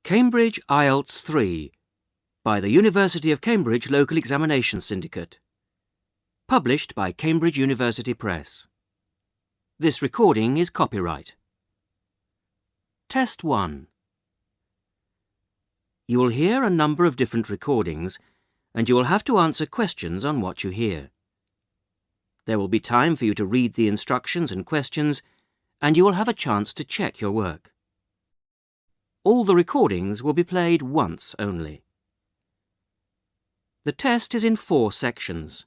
Cambridge Ielts 3 by the University of Cambridge Local Examination Syndicate. Published by Cambridge University Press. This recording is copyright. Test 1. You will hear a number of different recordings and you will have to answer questions on what you hear. There will be time for you to read the instructions and questions and you will have a chance to check your work. All the recordings will be played once only. The test is in 4 sections.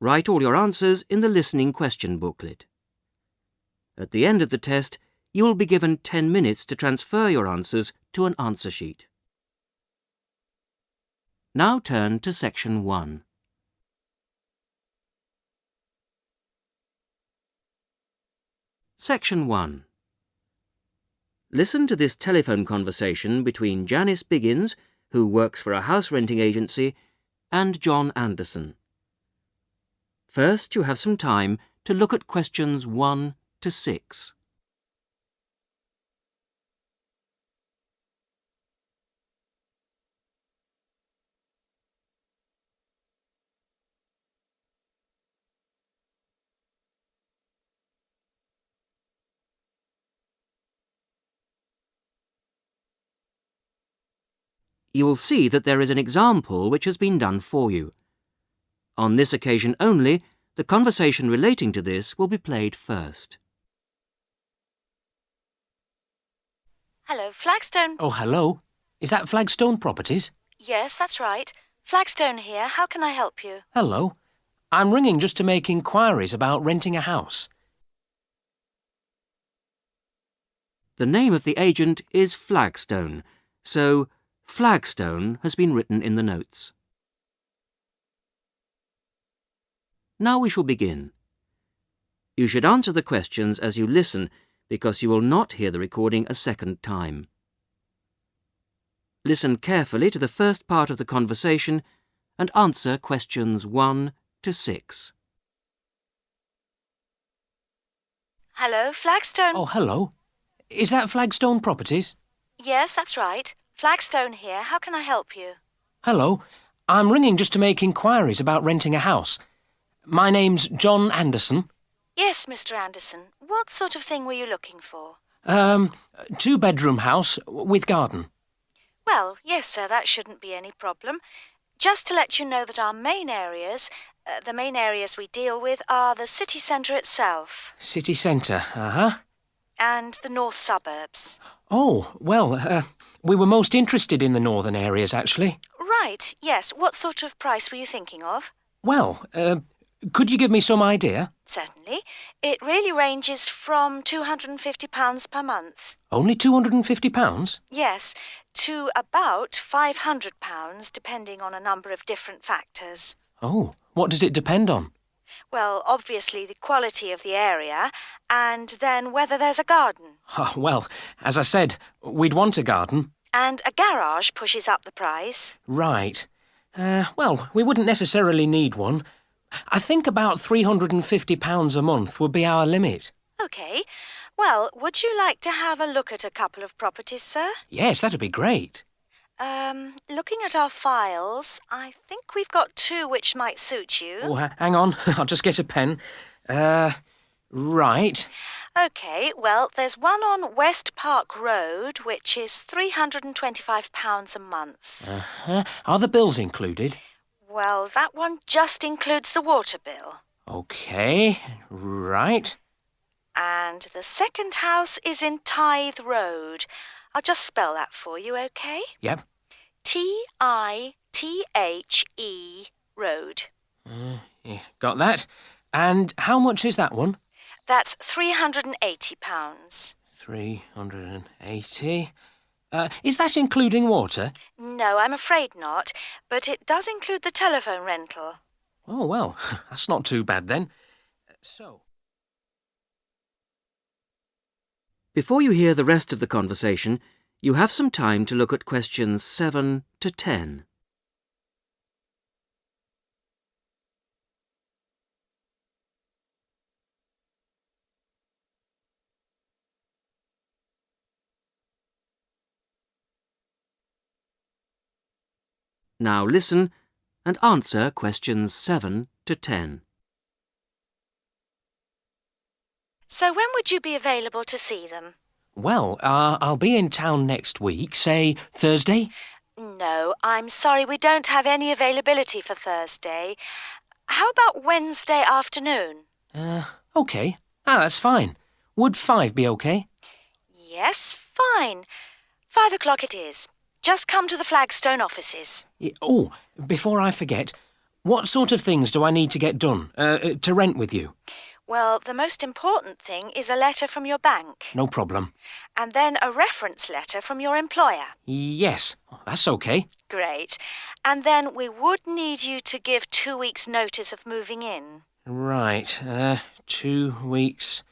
Write all your answers in the listening question booklet. At the end of the test, you will be given 10 minutes to transfer your answers to an answer sheet. Now turn to Section 1. Section 1. Listen to this telephone conversation between Janice Biggins, who works for a house renting agency, and John Anderson. First, you have some time to look at questions 1 to 6. You will see that there is an example which has been done for you. On this occasion only, the conversation relating to this will be played first. Hello, Flagstone. Oh, hello. Is that Flagstone Properties? Yes, that's right. Flagstone here. How can I help you? Hello. I'm ringing just to make inquiries about renting a house. The name of the agent is Flagstone, so Flagstone has been written in the notes. Now we shall begin. You should answer the questions as you listen because you will not hear the recording a second time. Listen carefully to the first part of the conversation and answer questions 1 to 6. Hello, Flagstone. Oh, hello. Is that Flagstone Properties? Yes, that's right. Flagstone here. How can I help you? Hello. I'm ringing just to make inquiries about renting a house. My name's John Anderson. Yes, Mr. Anderson. What sort of thing were you looking for? 2-bedroom house with garden. Well, yes, sir, that shouldn't be any problem. Just to let you know that our main areas, the main areas we deal with are the city centre itself. City centre, uh-huh. And the north suburbs. Oh, well, we were most interested in the northern areas, actually. Right, yes. What sort of price were you thinking of? Well, could you give me some idea? Certainly. It really ranges from £250 per month. Only £250? Yes, to about £500, depending on a number of different factors. Oh, what does it depend on? Well, obviously the quality of the area, and then whether there's a garden. Oh, well, as I said, we'd want a garden. And a garage pushes up the price. Right. Well, we wouldn't necessarily need one. I think about £350 a month would be our limit. OK. Well, would you like to have a look at a couple of properties, sir? Yes, that'd be great. Looking at our files, I think we've got 2 which might suit you. Oh, hang on. I'll just get a pen. Right. OK, well, there's one on West Park Road, which is £325 a month. Uh-huh. Are the bills included? Well, that one just includes the water bill. OK, right. And the second house is in Tithe Road. I'll just spell that for you, OK? Yep. Tithe Road. Yeah, got that. And how much is that one? That's £380. 380. Is that including water? No, I'm afraid not, but it does include the telephone rental. Oh, well, that's not too bad then. Before you hear the rest of the conversation, you have some time to look at questions 7 to 10. Now listen and answer questions 7 to 10. So when would you be available to see them? Well, I'll be in town next week, say Thursday. No, I'm sorry, we don't have any availability for Thursday. How about Wednesday afternoon? OK. That's fine. Would 5 be OK? Yes, fine. 5 o'clock it is. Just come to the Flagstone offices. Oh, before I forget, what sort of things do I need to get done, to rent with you? Well, the most important thing is a letter from your bank. No problem. And then a reference letter from your employer. Yes, that's OK. Great. And then we would need you to give 2 weeks' notice of moving in. Right, 2 weeks'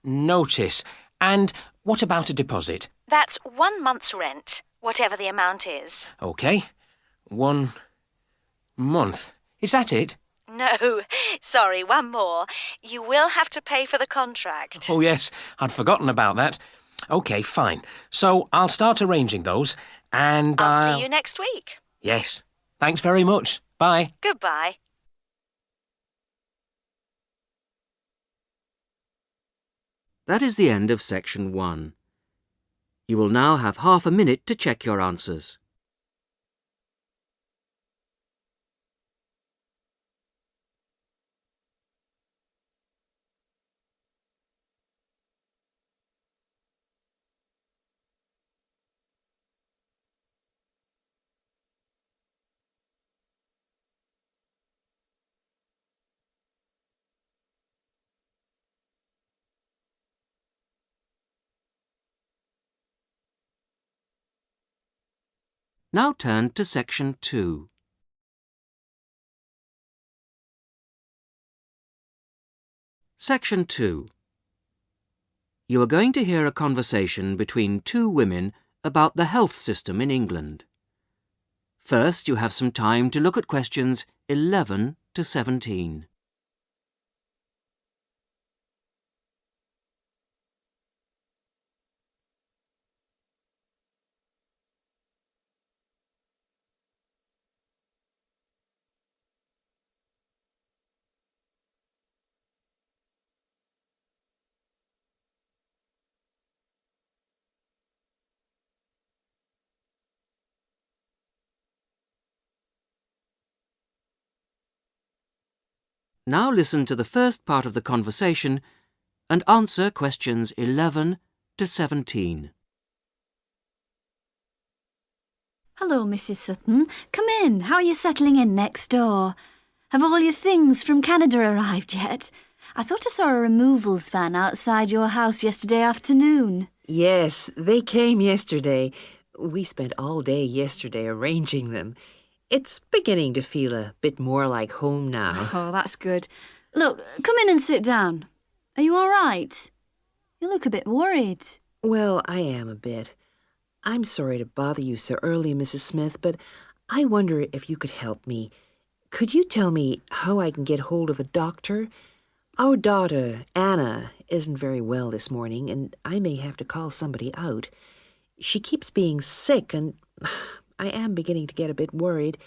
notice. And what about a deposit? That's 1 month's rent, whatever the amount is. OK. 1 month. Is that it? No, sorry, one more. You will have to pay for the contract. Oh, yes, I'd forgotten about that. OK, fine. So I'll start arranging those, and I'll see you next week. Yes. Thanks very much. Bye. Goodbye. That is the end of section 1. You will now have half a minute to check your answers. Now turn to section 2. Section 2. You are going to hear a conversation between 2 women about the health system in England. First, you have some time to look at questions 11 to 17. Now listen to the first part of the conversation and answer questions 11 to 17. Hello, Mrs. Sutton. Come in. How are you settling in next door? Have all your things from Canada arrived yet? I thought I saw a removals van outside your house yesterday afternoon. Yes, they came yesterday. We spent all day yesterday arranging them. It's beginning to feel a bit more like home now. Oh, that's good. Look, come in and sit down. Are you all right? You look a bit worried. Well, I am a bit. I'm sorry to bother you so early, Mrs. Smith, but I wonder if you could help me. Could you tell me how I can get hold of a doctor? Our daughter, Anna, isn't very well this morning, and I may have to call somebody out. She keeps being sick, and I am beginning to get a bit worried.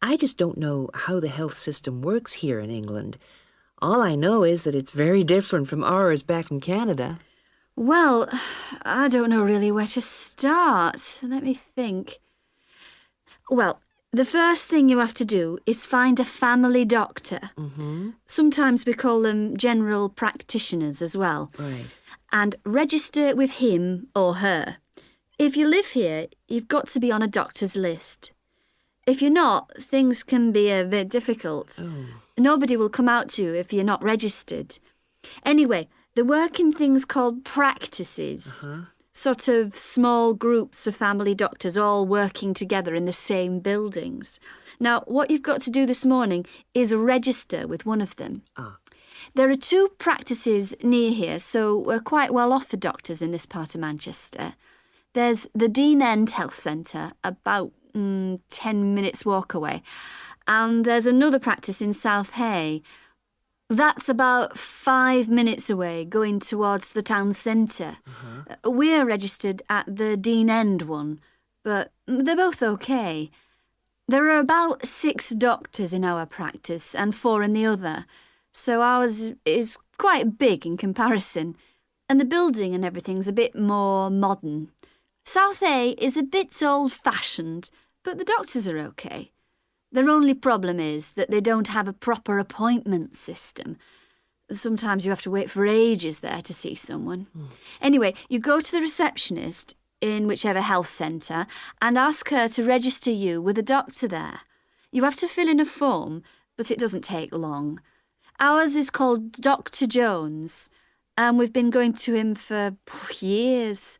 I just don't know how the health system works here in England. All I know is that it's very different from ours back in Canada. Well, I don't know really where to start. Let me think. Well, the first thing you have to do is find a family doctor. Mm-hmm. Sometimes we call them general practitioners as well. Right. And register with him or her. If you live here, you've got to be on a doctor's list. If you're not, things can be a bit difficult. Oh. Nobody will come out to you if you're not registered. Anyway, they work in things called practices. Sort of small groups of family doctors all working together in the same buildings. Now, what you've got to do this morning is register with one of them. There are 2 practices near here, so we're quite well off for doctors in this part of Manchester. There's the Dean End Health Centre, about 10 minutes walk away. And there's another practice in South Hay. That's about 5 minutes away, going towards the town centre. We're registered at the Dean End one, but they're both OK. There are about 6 doctors in our practice and 4 in the other, so ours is quite big in comparison, and the building and everything's a bit more modern. South A is a bit old-fashioned, but the doctors are okay. Their only problem is that they don't have a proper appointment system. Sometimes you have to wait for ages there to see someone. Anyway, you go to the receptionist in whichever health centre and ask her to register you with a doctor there. You have to fill in a form, but it doesn't take long. Ours is called Dr. Jones, and we've been going to him for years,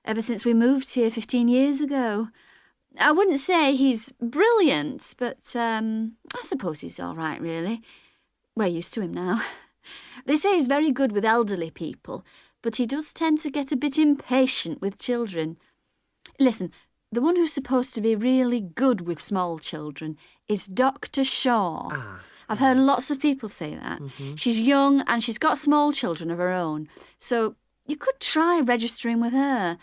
ever since we moved here 15 years ago. I wouldn't say he's brilliant, but I suppose he's all right, really. We're used to him now. They say he's very good with elderly people, but he does tend to get a bit impatient with children. Listen, the one who's supposed to be really good with small children is Dr. Shaw. I've heard lots of people say that. She's young and she's got small children of her own, so you could try registering with her.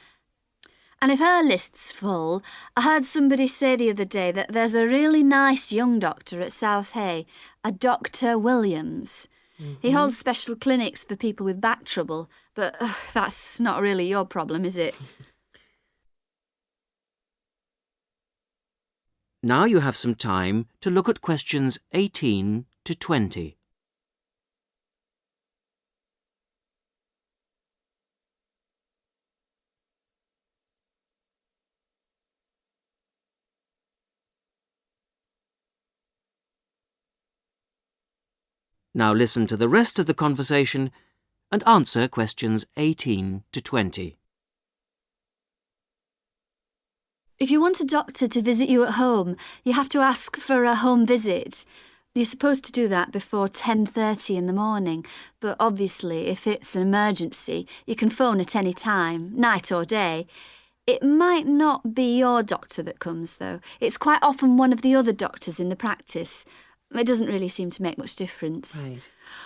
And if her list's full, I heard somebody say the other day that there's a really nice young doctor at South Hay, a Dr. Williams. He holds special clinics for people with back trouble, but that's not really your problem, is it? Now you have some time to look at questions 18 to 20. Now listen to the rest of the conversation and answer questions 18 to 20. If you want a doctor to visit you at home, you have to ask for a home visit. You're supposed to do that before 10:30 in the morning, but obviously if it's an emergency, you can phone at any time, night or day. It might not be your doctor that comes, though. It's quite often one of the other doctors in the practice. It doesn't really seem to make much difference. Right.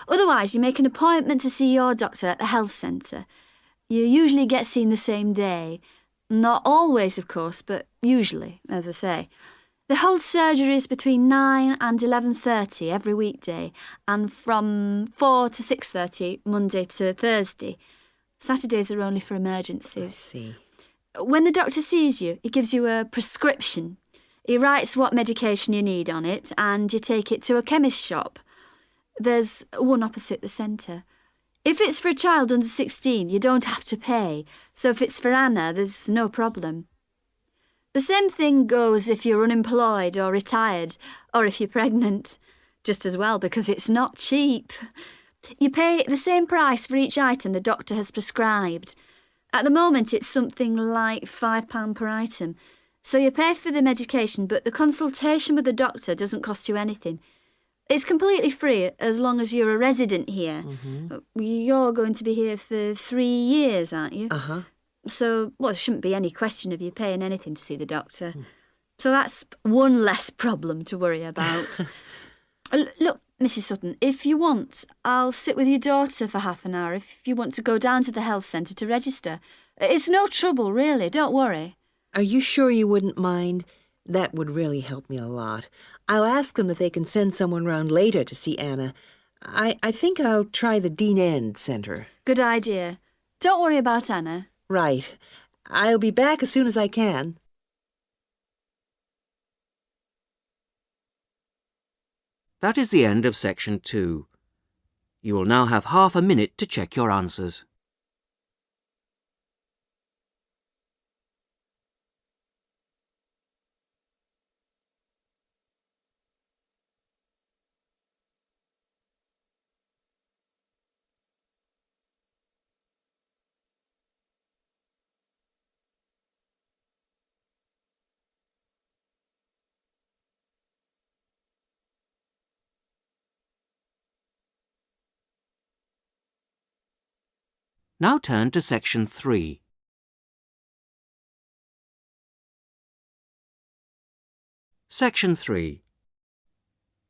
Otherwise, you make an appointment to see your doctor at the health centre. You usually get seen the same day. Not always, of course, but usually, as I say. They hold surgeries between 9 and 11:30 every weekday, and from 4 to 6:30 Monday to Thursday. Saturdays are only for emergencies. I see. When the doctor sees you, he gives you a prescription. He writes what medication you need on it, and you take it to a chemist shop. There's one opposite the centre. If it's for a child under 16, you don't have to pay, so if it's for Anna, there's no problem. The same thing goes if you're unemployed or retired, or if you're pregnant. Just as well, because it's not cheap. You pay the same price for each item the doctor has prescribed. At the moment, it's something like £5 per item. So you pay for the medication, but the consultation with the doctor doesn't cost you anything. It's completely free as long as you're a resident here. You're going to be here for 3 years, aren't you? So, well, there shouldn't be any question of you paying anything to see the doctor. So that's one less problem to worry about. Look, Mrs. Sutton, if you want, I'll sit with your daughter for half an hour if you want to go down to the health centre to register. It's no trouble, really, don't worry. Are you sure you wouldn't mind? That would really help me a lot. I'll ask them if they can send someone round later to see Anna. I think I'll try the Dean End Centre. Good idea. Don't worry about Anna. Right. I'll be back as soon as I can. That is the end of section 2. You will now have half a minute to check your answers. Now turn to section 3. Section 3.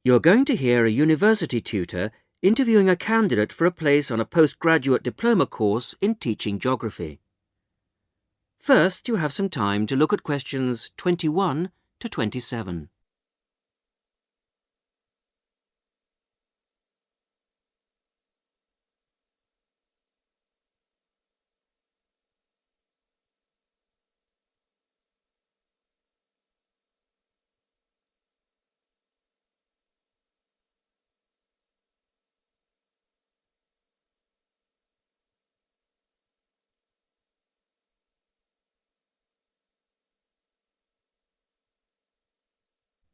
You're going to hear a university tutor interviewing a candidate for a place on a postgraduate diploma course in teaching geography. First, you have some time to look at questions 21 to 27.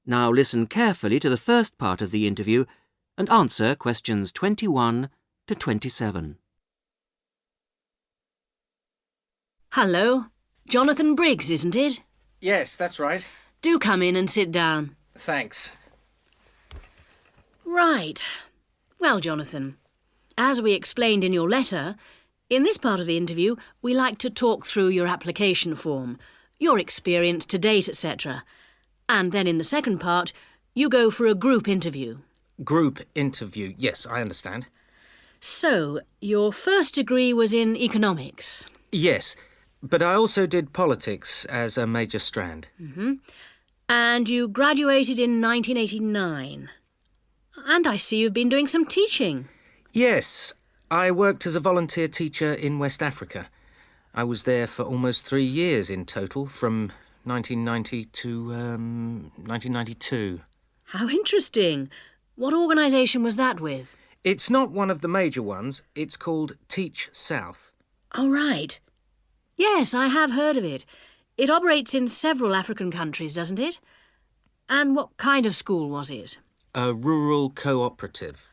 Now listen carefully to the first part of the interview and answer questions 21 to 27. Hello. Jonathan Briggs, isn't it? Yes, that's right. Do come in and sit down. Thanks. Right. Well, Jonathan, as we explained in your letter, in this part of the interview, we like to talk through your application form, your experience to date, etc. And then in the second part, you go for a group interview. Group interview. Yes, I understand. So, your first degree was in economics. Yes, but I also did politics as a major strand. And you graduated in 1989. And I see you've been doing some teaching. Yes, I worked as a volunteer teacher in West Africa. I was there for almost 3 years in total, from 1990 to 1992. How interesting. What organisation was that with? It's not one of the major ones. It's called Teach South. Oh, right. Yes, I have heard of it. It operates in several African countries, doesn't it? And what kind of school was it? A rural cooperative.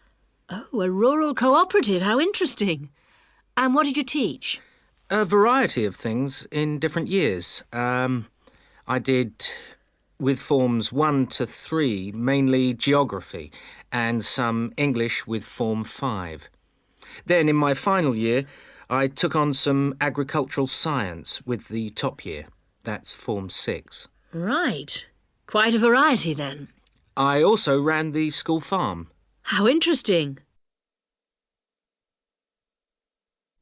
Oh, a rural cooperative. How interesting. And what did you teach? A variety of things in different years. I did, with forms 1 to 3, mainly geography, and some English with form 5. Then, in my final year, I took on some agricultural science with the top year. That's form 6. Right. Quite a variety, then. I also ran the school farm. How interesting.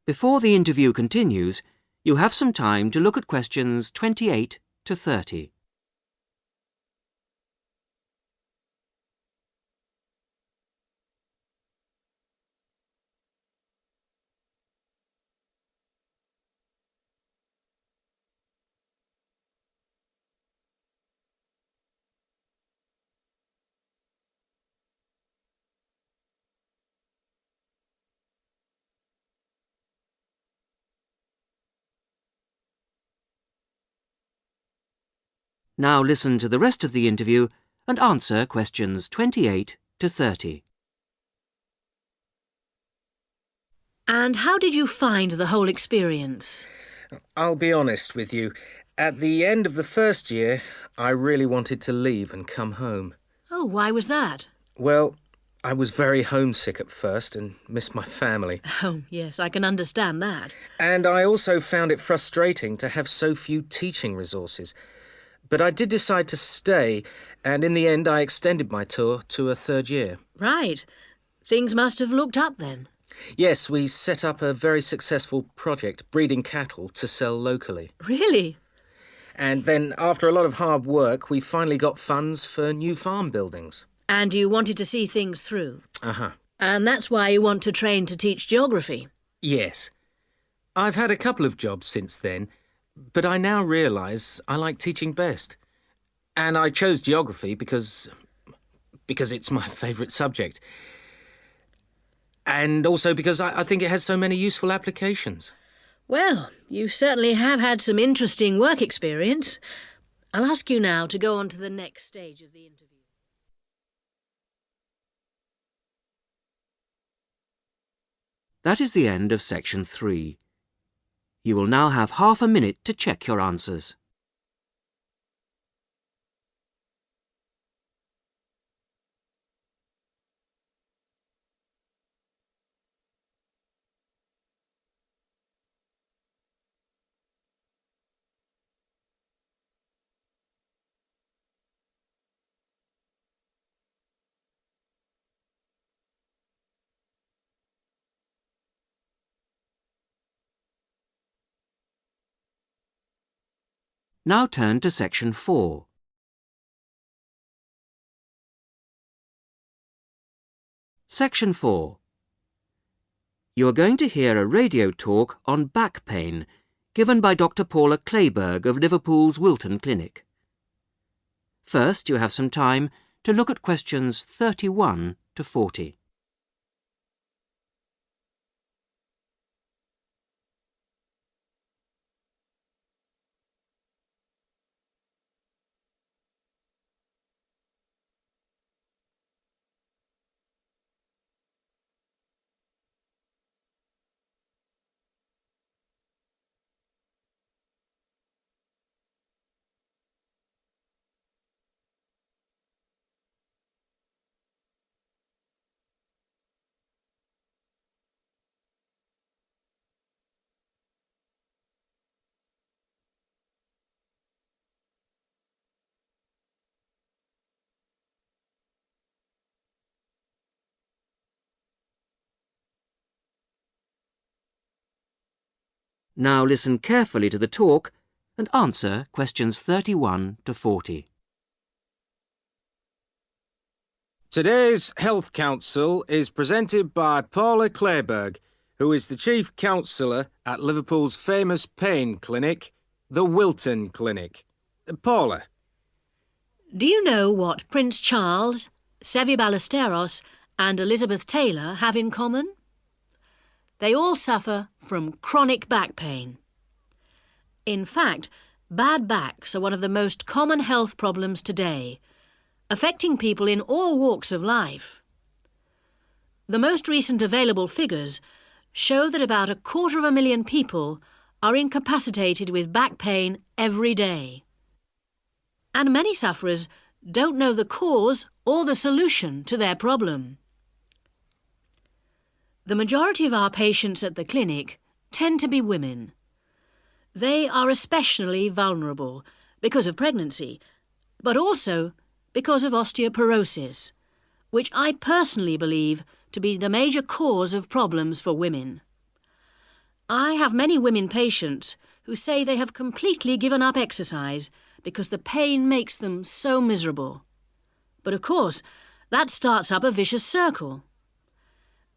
Before the interview continues, you have some time to look at questions 28 to 30. Now listen to the rest of the interview and answer questions 28 to 30. And how did you find the whole experience? I'll be honest with you. At the end of the first year, I really wanted to leave and come home. Oh, why was that? Well, I was very homesick at first and missed my family. Oh, yes, I can understand that. And I also found it frustrating to have so few teaching resources. But I did decide to stay, and in the end I extended my tour to a 3rd year. Right. Things must have looked up then. Yes, we set up a very successful project, breeding cattle to sell locally. Really? And then, after a lot of hard work, we finally got funds for new farm buildings. And you wanted to see things through. Uh-huh. And that's why you want to train to teach geography. Yes. I've had a couple of jobs since then, but I now realise I like teaching best. And I chose geography because it's my favourite subject. And also because I think it has so many useful applications. Well, you certainly have had some interesting work experience. I'll ask you now to go on to the next stage of the interview. That is the end of section 3. You will now have half a minute to check your answers. Now turn to section 4. Section 4. You are going to hear a radio talk on back pain given by Dr. Paula Clayburgh of Liverpool's Wilton Clinic. First, you have some time to look at questions 31 to 40. Now listen carefully to the talk and answer questions 31 to 40. Today's Health Council is presented by Paula Clayburgh, who is the Chief Counsellor at Liverpool's famous pain clinic, the Wilton Clinic. Paula. Do you know what Prince Charles, Sevi Ballesteros and Elizabeth Taylor have in common? They all suffer from chronic back pain. In fact, bad backs are one of the most common health problems today, affecting people in all walks of life. The most recent available figures show that about 250,000 people are incapacitated with back pain every day. And many sufferers don't know the cause or the solution to their problem. The majority of our patients at the clinic tend to be women. They are especially vulnerable because of pregnancy, but also because of osteoporosis, which I personally believe to be the major cause of problems for women. I have many women patients who say they have completely given up exercise because the pain makes them so miserable. But of course, that starts up a vicious circle.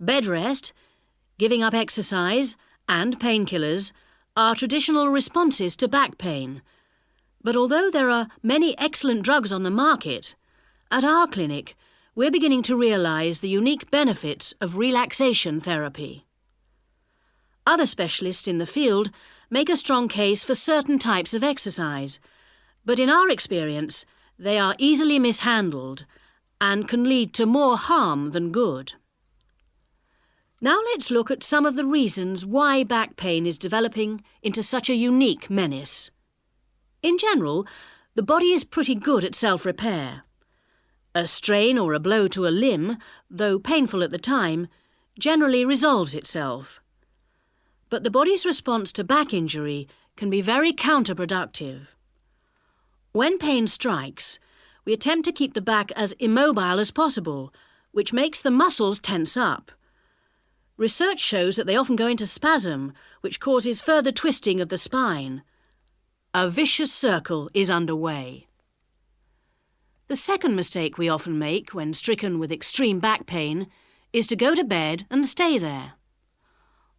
Bed rest, giving up exercise, and painkillers are traditional responses to back pain. But although there are many excellent drugs on the market, at our clinic we're beginning to realise the unique benefits of relaxation therapy. Other specialists in the field make a strong case for certain types of exercise, but in our experience they are easily mishandled and can lead to more harm than good. Now let's look at some of the reasons why back pain is developing into such a unique menace. In general, the body is pretty good at self-repair. A strain or a blow to a limb, though painful at the time, generally resolves itself. But the body's response to back injury can be very counterproductive. When pain strikes, we attempt to keep the back as immobile as possible, which makes the muscles tense up. Research shows that they often go into spasm, which causes further twisting of the spine. A vicious circle is underway. The second mistake we often make when stricken with extreme back pain is to go to bed and stay there.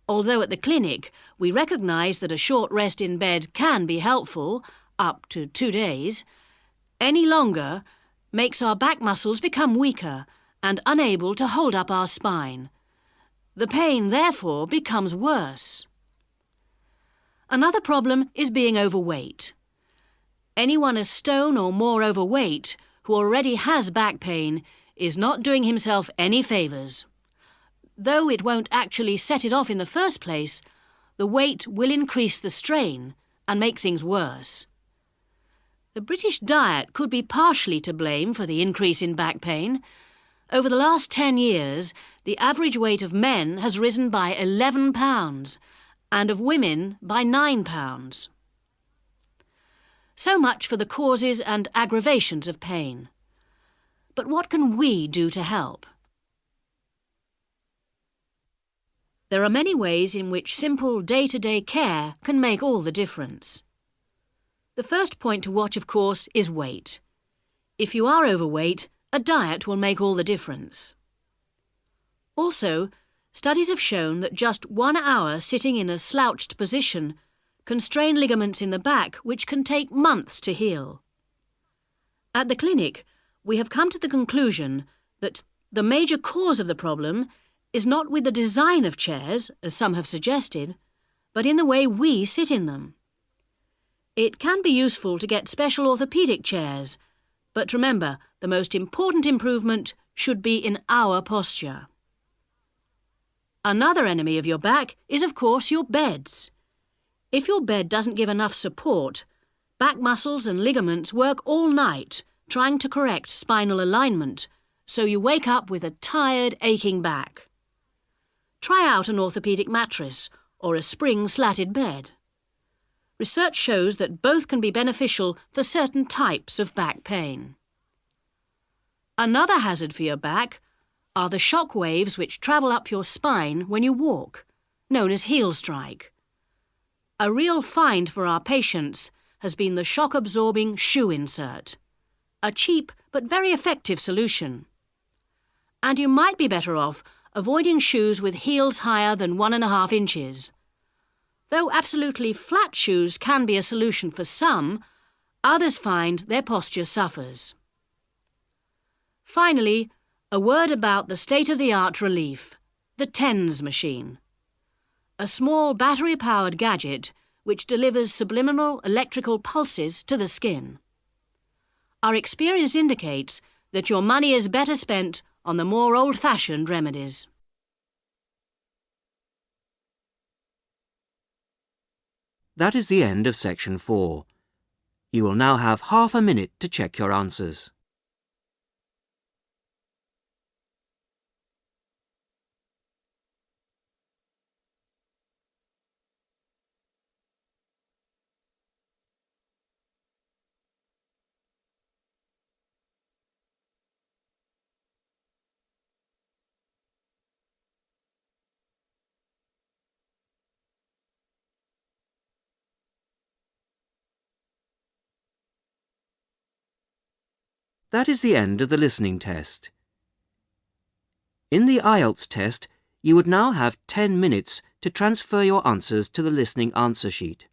Although at the clinic we recognise that a short rest in bed can be helpful, up to 2 days, any longer makes our back muscles become weaker and unable to hold up our spine. The pain, therefore, becomes worse. Another problem is being overweight. Anyone a stone or more overweight who already has back pain is not doing himself any favours. Though it won't actually set it off in the first place, the weight will increase the strain and make things worse. The British diet could be partially to blame for the increase in back pain. Over the last 10 years, the average weight of men has risen by 11 pounds and of women by 9 pounds. So much for the causes and aggravations of pain. But what can we do to help? There are many ways in which simple day-to-day care can make all the difference. The first point to watch, of course, is weight. If you are overweight, a diet will make all the difference. Also, studies have shown that just 1 hour sitting in a slouched position can strain ligaments in the back which can take months to heal. At the clinic, we have come to the conclusion that the major cause of the problem is not with the design of chairs, as some have suggested, but in the way we sit in them. It can be useful to get special orthopaedic chairs, but remember, the most important improvement should be in our posture. Another enemy of your back is, of course, your beds. If your bed doesn't give enough support, back muscles and ligaments work all night trying to correct spinal alignment, so you wake up with a tired, aching back. Try out an orthopaedic mattress or a spring-slatted bed. Research shows that both can be beneficial for certain types of back pain. Another hazard for your back are the shock waves which travel up your spine when you walk, known as heel strike. A real find for our patients has been the shock-absorbing shoe insert. A cheap but very effective solution. And you might be better off avoiding shoes with heels higher than 1.5 inches. Though absolutely flat shoes can be a solution for some, others find their posture suffers. Finally, a word about the state-of-the-art relief, the TENS machine. A small battery-powered gadget which delivers subliminal electrical pulses to the skin. Our experience indicates that your money is better spent on the more old-fashioned remedies. That is the end of section 4. You will now have half a minute to check your answers. That is the end of the listening test. In the Ielts test, you would now have 10 minutes to transfer your answers to the listening answer sheet.